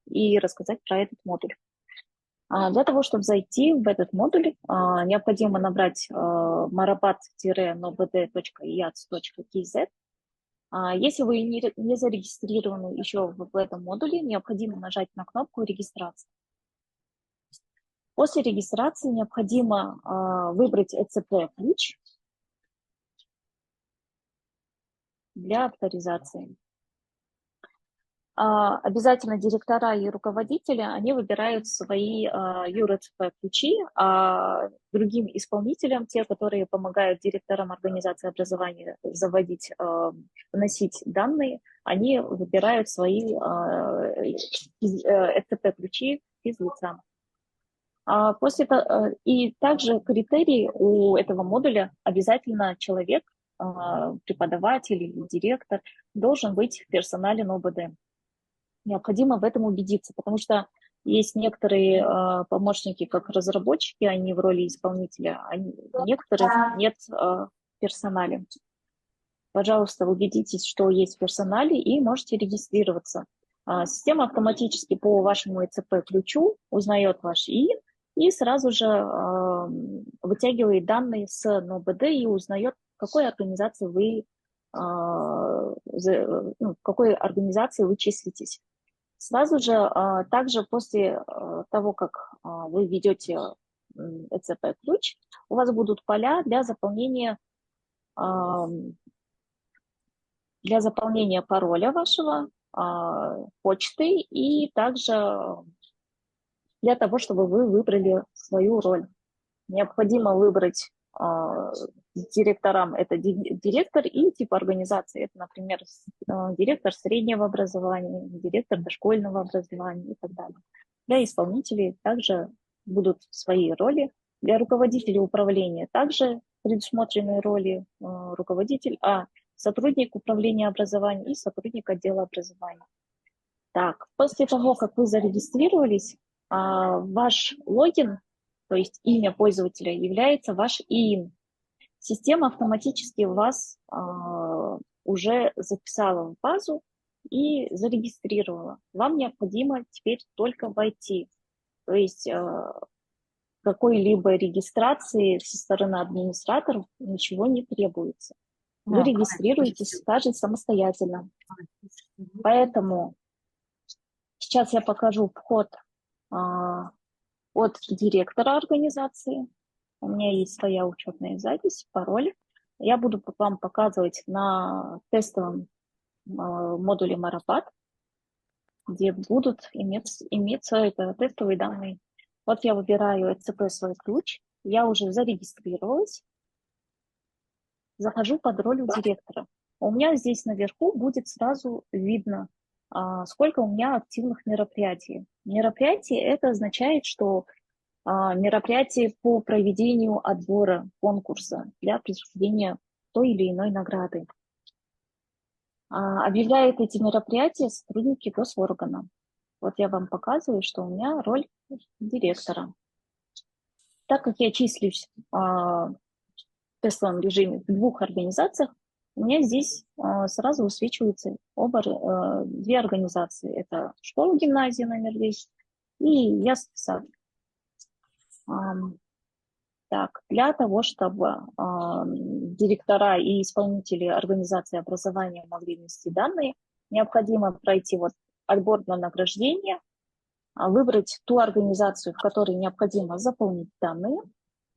и рассказать про этот модуль. Для того, чтобы зайти в этот модуль, необходимо набрать marabat-nobd.iats.kz. Если вы не зарегистрированы еще в этом модуле, необходимо нажать на кнопку «Регистрация». После регистрации необходимо выбрать ECP-ключ для авторизации. Обязательно директора и руководители, они выбирают свои URCP-ключи, а другим исполнителям, те, которые помогают директорам организации образования вносить данные, они выбирают свои ECP-ключи физлицам. И также критерий у этого модуля обязательно человек, преподаватель или директор должен быть в персонале НОБД. Необходимо в этом убедиться, потому что есть некоторые помощники, как разработчики, они в роли исполнителя, а некоторых нет в персонале. Пожалуйста, убедитесь, что есть в персонале, и можете регистрироваться. Система автоматически по вашему ECP-ключу узнает ваш ИИН и сразу же вытягивает данные с НОБД и узнает, в какой организации вы числитесь. Сразу же, также после того, как вы введете ECP-ключ, у вас будут поля для заполнения пароля вашего, почты и также для того, чтобы вы выбрали свою роль. Необходимо выбрать директорам, это директор и тип организации. Это, например, директор среднего образования, директор дошкольного образования и так далее. Для исполнителей также будут свои роли. Для руководителей управления также предусмотрены роли сотрудник управления образованием и сотрудник отдела образования. Так, после того, как вы зарегистрировались, ваш логин, то есть имя пользователя, является ваш ИИН. Система автоматически вас уже записала в базу и зарегистрировала. Вам необходимо теперь только войти. То есть какой-либо регистрации со стороны администраторов ничего не требуется. Вы регистрируетесь также самостоятельно. Поэтому сейчас я покажу вход от директора организации. У меня есть своя учетная запись, пароль. Я буду вам показывать на тестовом модуле Marabat, где будут иметься тестовые данные. Вот я выбираю ECP свой ключ. Я уже зарегистрировалась. Захожу под роль директора. У меня здесь наверху будет сразу видно, сколько у меня активных мероприятий. Мероприятие это означает, что мероприятие по проведению отбора конкурса для присуждения той или иной награды. Объявляют эти мероприятия сотрудники госоргана. Вот я вам показываю, что у меня роль директора. Так как я числюсь в тестовом режиме в двух организациях, у меня здесь сразу высвечиваются две организации. Это школа-гимназия номер 10 и ясный сад. Так, для того, чтобы директора и исполнители организации образования могли внести данные, необходимо пройти отбор на награждение, выбрать ту организацию, в которой необходимо заполнить данные.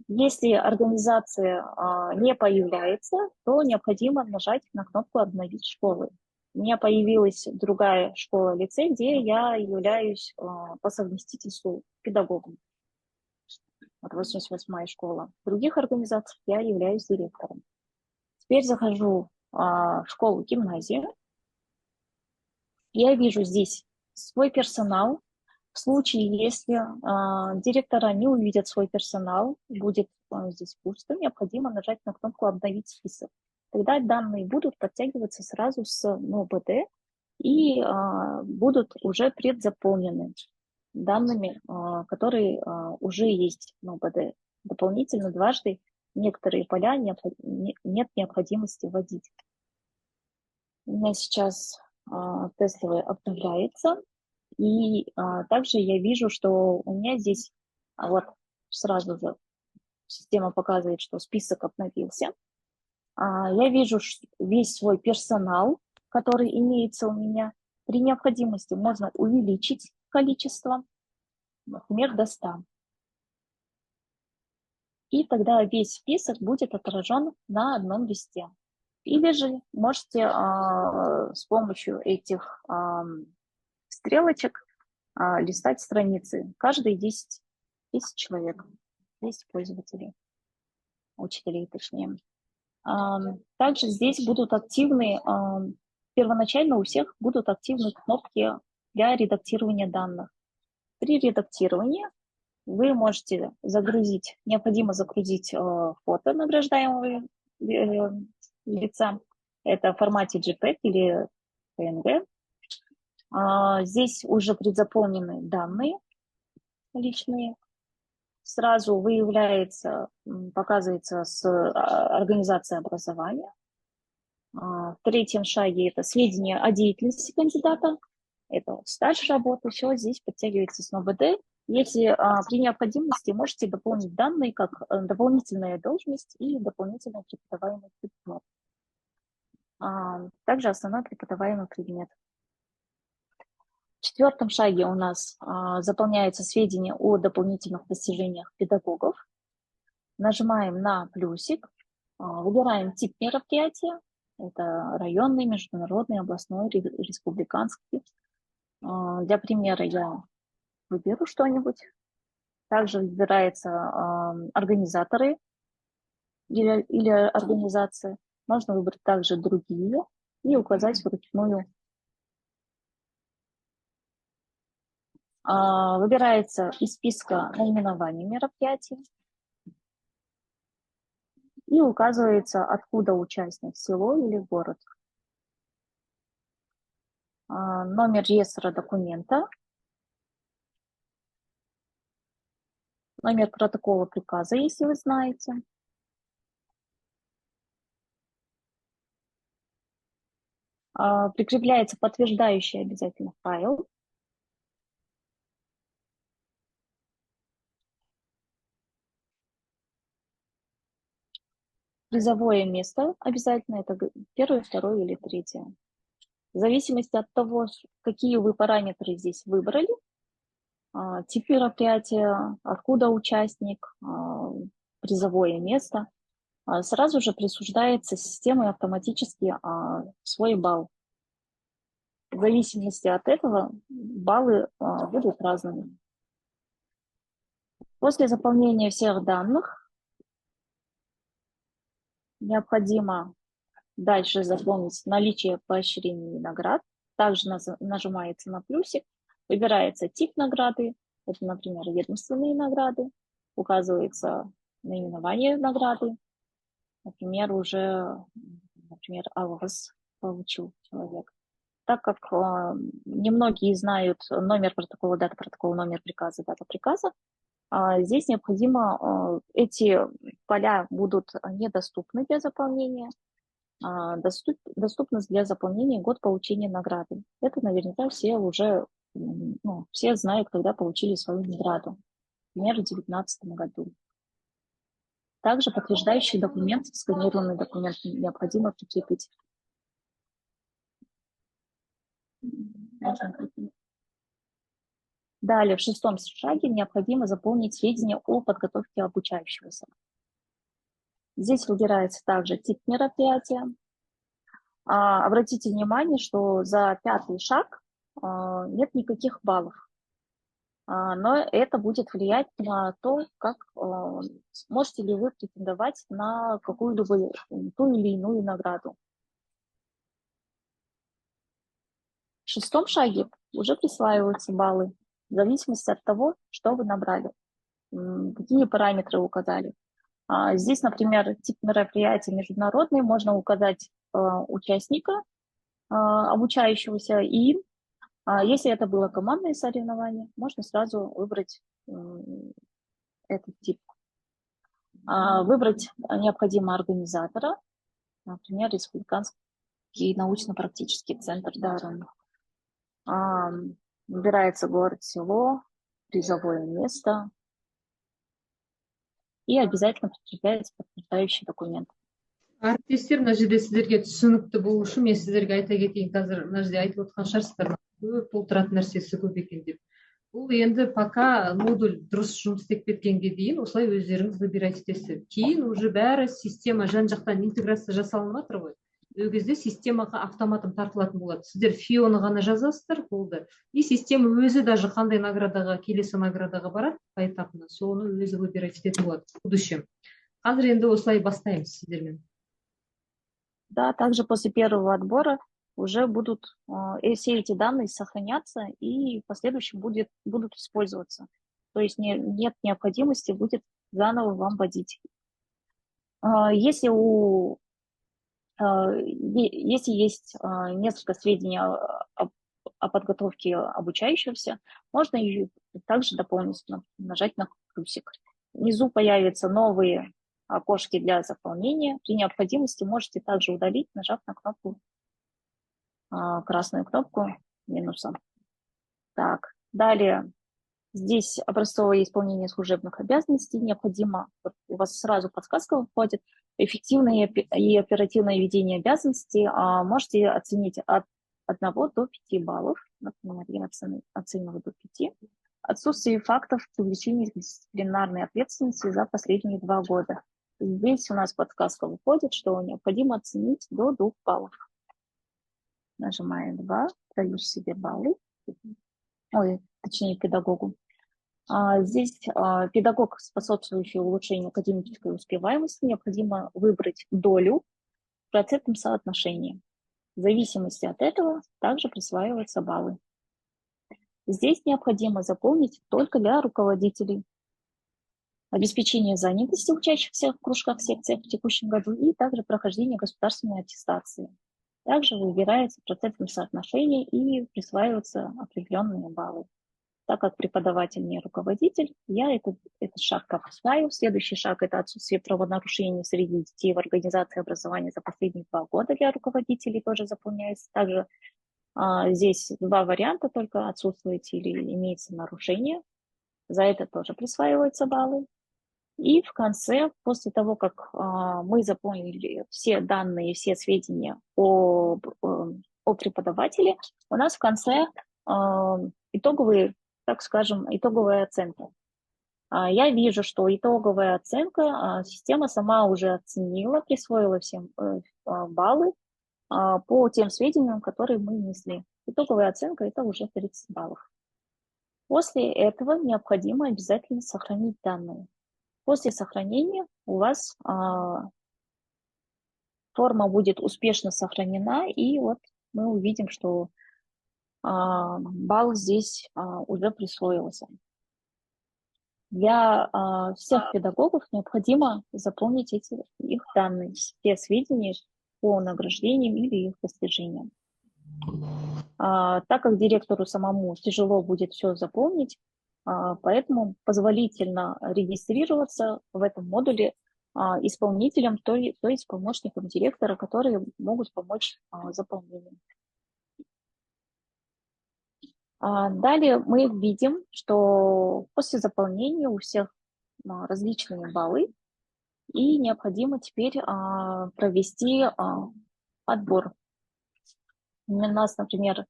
Если организация не появляется, то необходимо нажать на кнопку «Обновить школы». У меня появилась другая школа-лицей, где я являюсь по совместительству педагогом. 88-я школа. В других организациях я являюсь директором. Теперь захожу в школу-гимназию. Я вижу здесь свой персонал. В случае, если директора не увидят свой персонал, будет здесь пусто, необходимо нажать на кнопку «Обновить список». Тогда данные будут подтягиваться сразу с НОБД и будут уже предзаполнены данными, которые уже есть в НОБД. Дополнительно дважды некоторые поля нет необходимости вводить. У меня сейчас тестовый обновляется. И также я вижу, что у меня здесь вот сразу же система показывает, что список обновился. Я вижу весь свой персонал, который имеется у меня. При необходимости можно увеличить количество, например, до 100. И тогда весь список будет отражен на одном листе. Или же можете с помощью этих стрелочек листать страницы. Каждые 10 человек, 10 пользователей, учителей точнее. Также здесь будут активны, первоначально у всех будут активны кнопки для редактирования данных. При редактировании вы можете загрузить, необходимо загрузить фото награждаемого лица. Это в формате JPEG или PNG. Здесь уже предзаполнены данные личные. Сразу выявляется, показывается с организацией образования. В третьем шаге это сведения о деятельности кандидата. Это стаж работы. Все здесь подтягивается с НОБД. Если при необходимости можете дополнить данные как дополнительная должность и дополнительный преподаваемый предмет. Также основной преподаваемый предмет. В четвертом шаге у нас заполняются сведения о дополнительных достижениях педагогов. Нажимаем на плюсик, выбираем тип мероприятия. Это районный, международный, областной, республиканский. Для примера я выберу что-нибудь. Также выбираются организаторы или организации. Можно выбрать также другие и указать вручную. Выбирается из списка наименований мероприятий и указывается, откуда участник, село или город. Номер реестра документа, номер протокола приказа, если вы знаете. Прикрепляется подтверждающий обязательно файл. Призовое место обязательно, это первое, второе или третье. В зависимости от того, какие вы параметры здесь выбрали, тип мероприятия, откуда участник, призовое место, сразу же присуждается системой автоматически свой балл. В зависимости от этого баллы будут разными. После заполнения всех данных необходимо дальше заполнить наличие поощрений и наград. Также нажимается на плюсик, выбирается тип награды, это, например, ведомственные награды, указывается наименование награды, например, АЛВАС получил человек. Так как немногие знают номер протокола, дата протокола, номер приказа, дата приказа, здесь необходимо, эти поля будут недоступны для заполнения, доступность для заполнения год получения награды. Это наверняка все уже, все знают, когда получили свою награду. Например, в 2019 году. Также подтверждающий документ, сканированный документ необходимо прикрепить. Далее, в шестом шаге необходимо заполнить сведения о подготовке обучающегося. Здесь выбирается также тип мероприятия. Обратите внимание, что за пятый шаг нет никаких баллов. Но это будет влиять на то, как сможете ли вы претендовать на какую-либо ту или иную награду. В шестом шаге уже присваиваются баллы в зависимости от того, что вы набрали, какие параметры указали. Здесь, например, тип мероприятия международный, можно указать участника, обучающегося, и если это было командное соревнование, можно сразу выбрать этот тип. Выбрать необходимо организатора, например, Республиканский научно-практический центр Дарвин. Выбирается город, село, призовое место и обязательно прикрепляется подтверждающий документ. Әріптестер, мына жерде сіздерге түсінікті болу үшін мен сіздерге айта кетейін. Қазір мына жерде айтып отқан шығарсыздар, көп толтыратын нәрсесі көп екен деп. Бұл енді пока модуль дұрыс жұмыс істеп кеткенге дейін осылай өздеріңіз выбирать етесіздер. Кейін уже бәрі система жан-жақтан интеграция жасалынып жатыр ғой. Ол кезде системаға автоматом тартылатын болады. Сіздер фионы ғана жазасыздар, болды. И система өзі даже қандай наградаға, келесі наградаға барады поэтапно, соны өзі выбирать ететін болады в будущем. Қазір енді осылай бастаймыз сіздермен. Да, также после первого отбора уже будут все эти данные сохраняться и в последующем будут использоваться. То есть нет необходимости будет заново вам вводить. Если есть несколько сведений о подготовке обучающегося, можно ее также дополнить, нажать на плюсик. Внизу появятся новые окошки для заполнения. При необходимости можете также удалить, нажав на кнопку, красную кнопку минуса. Так, далее здесь образцовое исполнение служебных обязанностей. Необходимо, вот у вас сразу подсказка выходит, эффективное и оперативное ведение обязанностей. Можете оценить от 1 до 5 баллов. Например, я оцениваю до 5. Отсутствие фактов привлечения к дисциплинарной ответственности за последние 2 года. Здесь у нас подсказка выходит, что необходимо оценить до 2 баллов. Нажимаем 2, даю себе баллы. Точнее, педагогу. Здесь педагог, способствующий улучшению академической успеваемости, необходимо выбрать долю в процентном соотношении. В зависимости от этого также присваиваются баллы. Здесь необходимо заполнить только для руководителей. Обеспечение занятости учащихся в кружках, секциях в текущем году и также прохождение государственной аттестации. Также выбирается в процентном соотношении и присваиваются определенные баллы. Так как преподаватель не руководитель, я этот шаг пропускаю. Следующий шаг – это отсутствие правонарушений среди детей в организации образования за последние 2 года для руководителей тоже заполняется. Также здесь 2 варианта только: отсутствует или имеется нарушение. За это тоже присваиваются баллы. И в конце, после того, как мы заполнили все данные, все сведения о преподавателе, у нас в конце итоговая оценка. Я вижу, что итоговая оценка система сама уже оценила, присвоила всем баллы по тем сведениям, которые мы внесли. Итоговая оценка – это уже 30 баллов. После этого необходимо обязательно сохранить данные. После сохранения у вас форма будет успешно сохранена, и вот мы увидим, что балл здесь уже присвоился. Для всех педагогов необходимо заполнить их данные, все сведения по награждениям или их достижениям. Так как директору самому тяжело будет все заполнить, поэтому позволительно регистрироваться в этом модуле исполнителям, то есть помощникам директора, которые могут помочь заполнению. Далее мы видим, что после заполнения у всех различные баллы, и необходимо теперь провести отбор. У нас, например,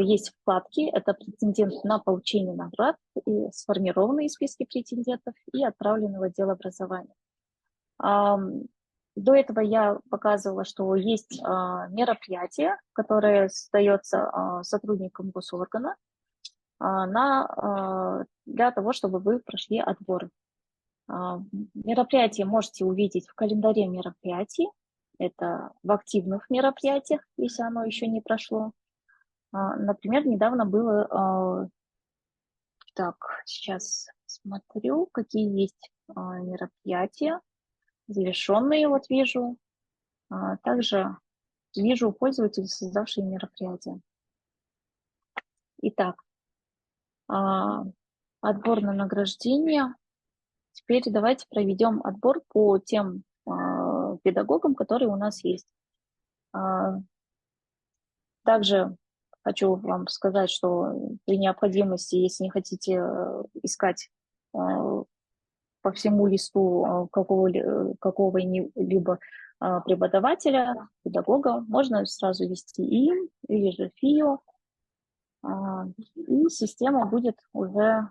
есть вкладки, это претендент на получение наград, и сформированные списки претендентов и отправлены в отдел образования. До этого я показывала, что есть мероприятие, которое создается сотрудником госоргана для того, чтобы вы прошли отбор. Мероприятие можете увидеть в календаре мероприятий, это в активных мероприятиях, если оно еще не прошло. Например, недавно было, так, сейчас смотрю, какие есть мероприятия, завершенные, вот вижу. Также вижу пользователей, создавшие мероприятия. Итак, отбор на награждение. Теперь давайте проведем отбор по тем педагогам, которые у нас есть. Также хочу вам сказать, что при необходимости, если не хотите искать по всему листу какого-либо преподавателя, педагога, можно сразу ввести им или же ФИО, и система будет уже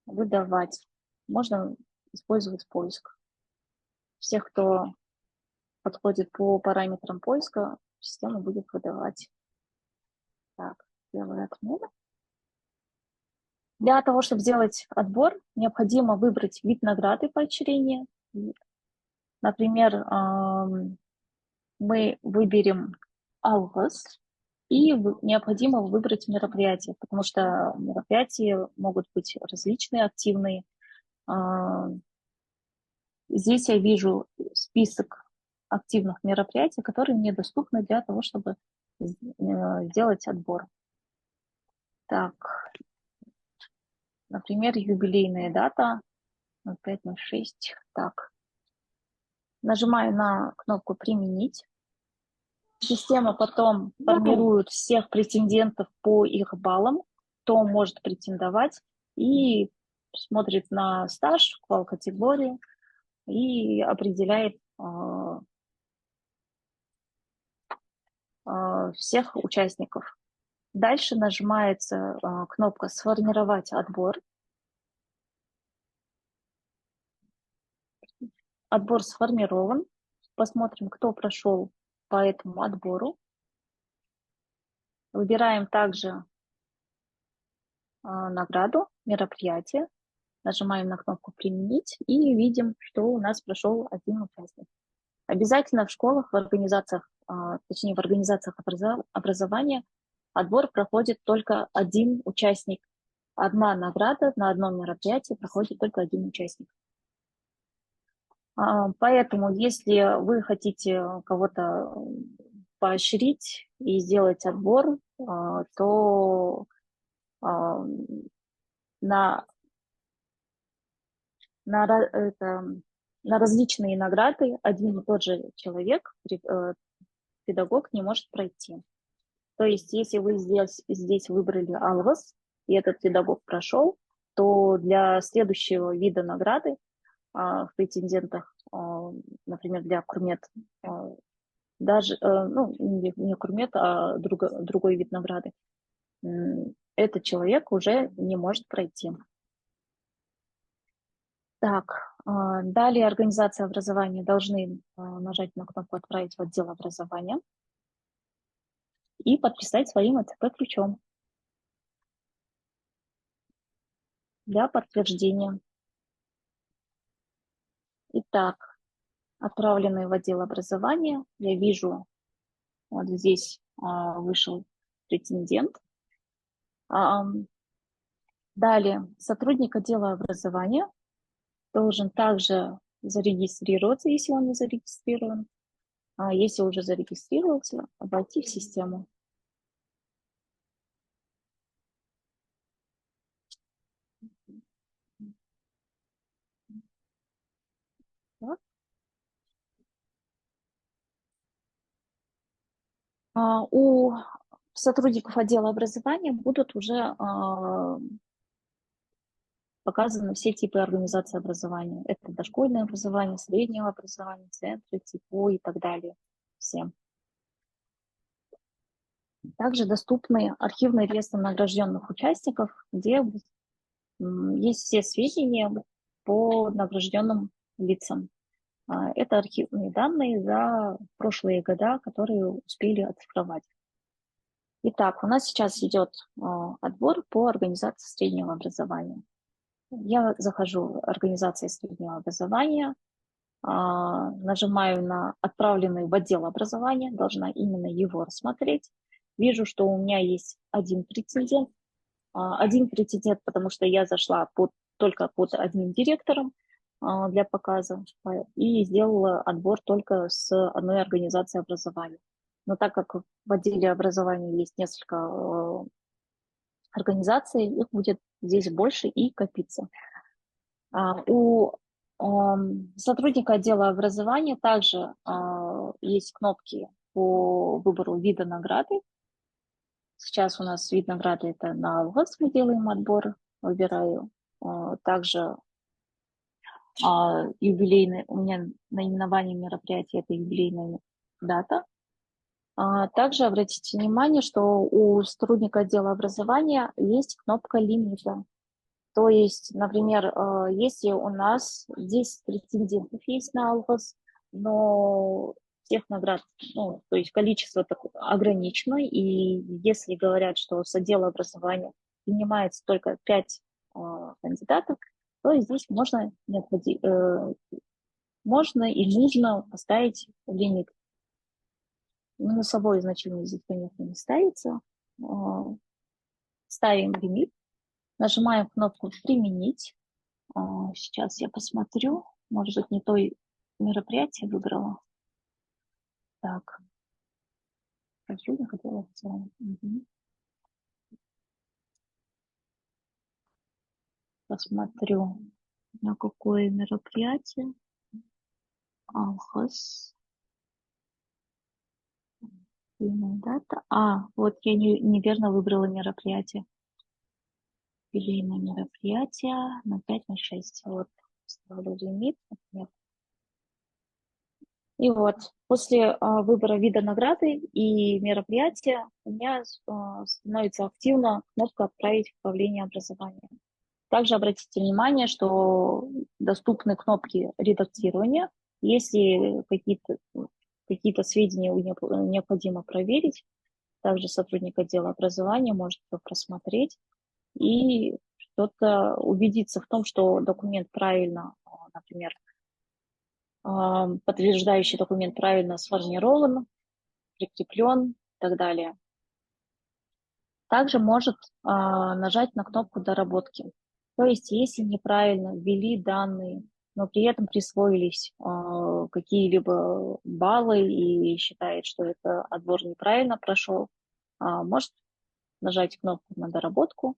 выдавать. Можно использовать поиск. Всех, кто подходит по параметрам поиска, система будет выдавать. Так, первая отмена. Для того, чтобы сделать отбор, необходимо выбрать вид награды поощрения. Например, мы выберем Алгос, и необходимо выбрать мероприятие, потому что мероприятия могут быть различные, активные. Здесь я вижу список активных мероприятий, которые мне доступны для того, чтобы сделать отбор. Так, например, юбилейная дата 0506. Так, нажимаю на кнопку «Применить». Система потом формирует всех претендентов по их баллам, кто может претендовать, и смотрит на стаж, квал-категории и определяет всех участников. Дальше нажимается кнопка «Сформировать отбор». Отбор сформирован. Посмотрим, кто прошел по этому отбору. Выбираем также награду, мероприятие. Нажимаем на кнопку «Применить» и видим, что у нас прошел один участник. Обязательно в школах, в организациях, точнее в организациях образования отбор проходит только один участник. Одна награда на одном мероприятии проходит только один участник. Поэтому, если вы хотите кого-то поощрить и сделать отбор, то на различные награды один и тот же человек, педагог, не может пройти. То есть, если вы здесь выбрали Алвас, и этот педагог прошел, то для следующего вида награды в претендентах, например, для Курмет, даже, ну, не Курмет, а другой вид награды, этот человек уже не может пройти. Так, далее организация образования должны нажать на кнопку «Отправить в отдел образования» и подписать своим ЭЦП-ключом для подтверждения. Итак, отправленные в отдел образования. Я вижу, вот здесь вышел претендент. Далее, сотрудник отдела образования должен также зарегистрироваться, если он не зарегистрирован. Если уже зарегистрировался, войти в систему. Так. У сотрудников отдела образования будут уже показаны все типы организации образования. Это дошкольное образование, среднего образования, центры, ТИПО и так далее. Всем. Также доступны архивные реестры награжденных участников, где есть все сведения по награжденным лицам. Это архивные данные за прошлые года, которые успели оцифровать. Итак, у нас сейчас идет отбор по организации среднего образования. Я захожу в организацию среднего образования, нажимаю на отправленный в отдел образования, должна именно его рассмотреть. Вижу, что у меня есть один претендент, потому что я зашла только под одним директором для показа и сделала отбор только с одной организацией образования. Но так как в отделе образования есть несколько организаций, их будет здесь больше и копиться. У сотрудника отдела образования также есть кнопки по выбору вида награды. Сейчас у нас вид награды — это на алгос, мы делаем отбор, выбираю. Также юбилейный, у меня наименование мероприятия — это юбилейная дата. Также обратите внимание, что у сотрудника отдела образования есть кнопка лимита. То есть, например, если у нас 10 претендентов есть на алгос, но всех наград, ну, то есть количество ограничено, и если говорят, что с отдела образования принимается только 5 кандидатов, то здесь можно и нужно поставить лимит. Минусовое значение здесь, конечно, не ставится. Ставим лимит, нажимаем кнопку «Применить». Сейчас я посмотрю. Может быть, не то мероприятие выбрала. Так. Хочу, не хотела в целом. Угу. Посмотрю, на какое мероприятие. Алхаз. Дата. Вот я неверно выбрала мероприятие. Юбилейное мероприятие на 5 на 6. Вот, ставлю лимит. Например. И вот, после выбора вида награды и мероприятия у меня становится активна кнопка «Отправить в управление образования». Также обратите внимание, что доступны кнопки редактирования. Если какие-то сведения необходимо проверить, также сотрудник отдела образования может это просмотреть и что-то убедиться в том, что документ правильно, например, подтверждающий документ правильно сформирован, прикреплен и так далее. Также может нажать на кнопку доработки. То есть, если неправильно ввели данные, но при этом присвоились какие-либо баллы и считает, что это отбор неправильно прошел, может нажать кнопку на доработку.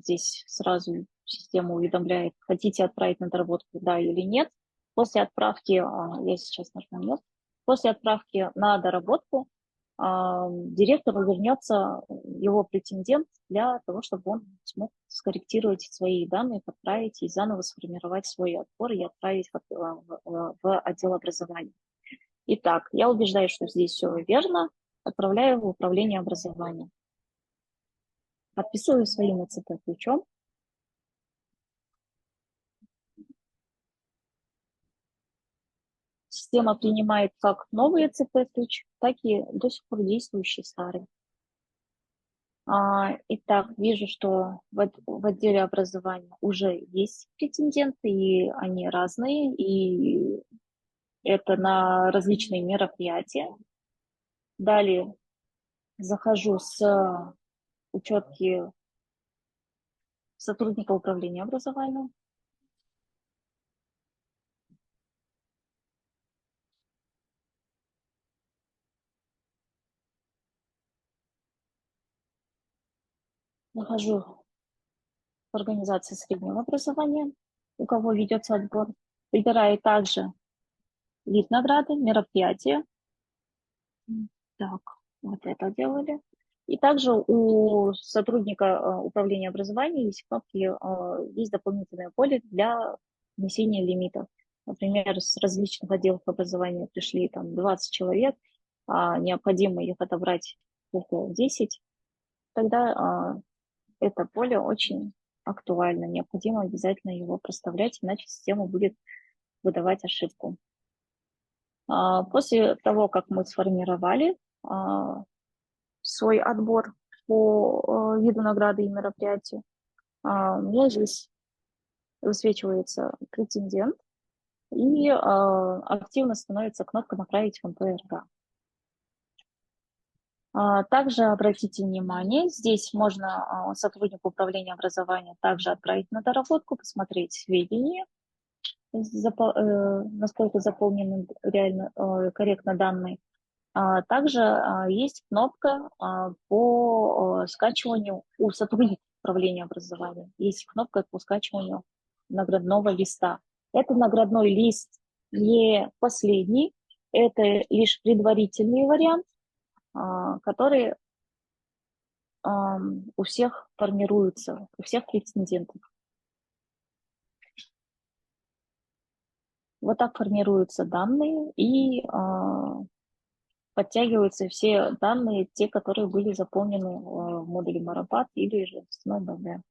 Здесь сразу система уведомляет, хотите отправить на доработку, да или нет. После отправки, я сейчас нажму нет, после отправки на доработку директору вернется его претендент для того, чтобы он смог скорректировать свои данные, подправить и заново сформировать свой отбор и отправить в отдел образования. Итак, я убеждаюсь, что здесь все верно, отправляю в управление образования. Подписываю своим ЦП-ключом. Система принимает как новый ЦП-ключ, так и до сих пор действующий старый. Итак, вижу, что в отделе образования уже есть претенденты, и они разные, и это на различные мероприятия. Далее захожу с учетки сотрудника управления образованием. Захожу в организацию среднего образования, у кого ведется отбор. Выбираю также вид награды, мероприятие. Так, вот это делали. И также у сотрудника управления образованием есть кнопки, есть дополнительное поле для внесения лимитов. Например, с различных отделов образования пришли там 20 человек, необходимо их отобрать только 10, тогда это поле очень актуально. Необходимо обязательно его проставлять, иначе система будет выдавать ошибку. После того, как мы сформировали свой отбор по виду награды и мероприятию, у меня здесь высвечивается претендент и активно становится кнопка «Направить в МПРК». Также обратите внимание, здесь можно сотруднику управления образования также отправить на доработку, посмотреть сведения, насколько заполнены реально корректно данные. Также есть кнопка по скачиванию у сотрудника управления образованием. Есть кнопка по скачиванию наградного листа. Это наградной лист не последний, это лишь предварительный вариант, который у всех формируется, у всех претендентов. Вот так формируются данные и подтягиваются все данные, те, которые были заполнены в модуле Марапат или же в SnowBB.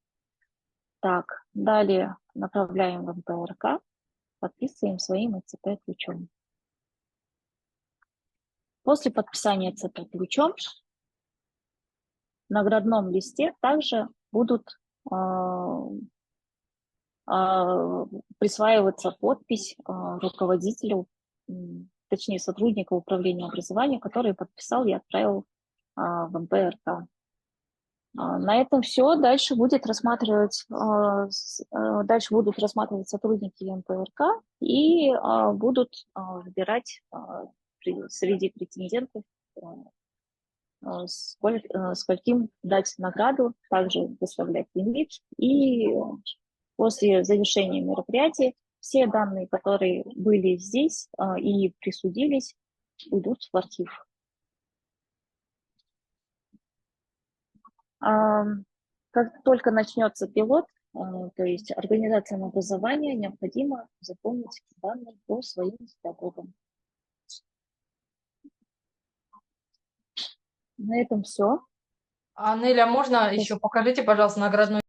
Так, далее направляем в МПРК, подписываем своим ЦП-ключом. После подписания ЦП-ключом в наградном листе также будут присваиваться подпись руководителю, точнее сотрудника управления образования, который подписал и отправил в МПРК. На этом все. Дальше будут рассматривать сотрудники МПРК и будут выбирать среди претендентов, скольким дать награду, также выставлять лимит. И после завершения мероприятия все данные, которые были здесь и присудились, уйдут в архив. Как только начнется пилот, то есть организациям образования, необходимо заполнить данные по своим педагогам. На этом все. Неля, можно еще покажите, пожалуйста, наградной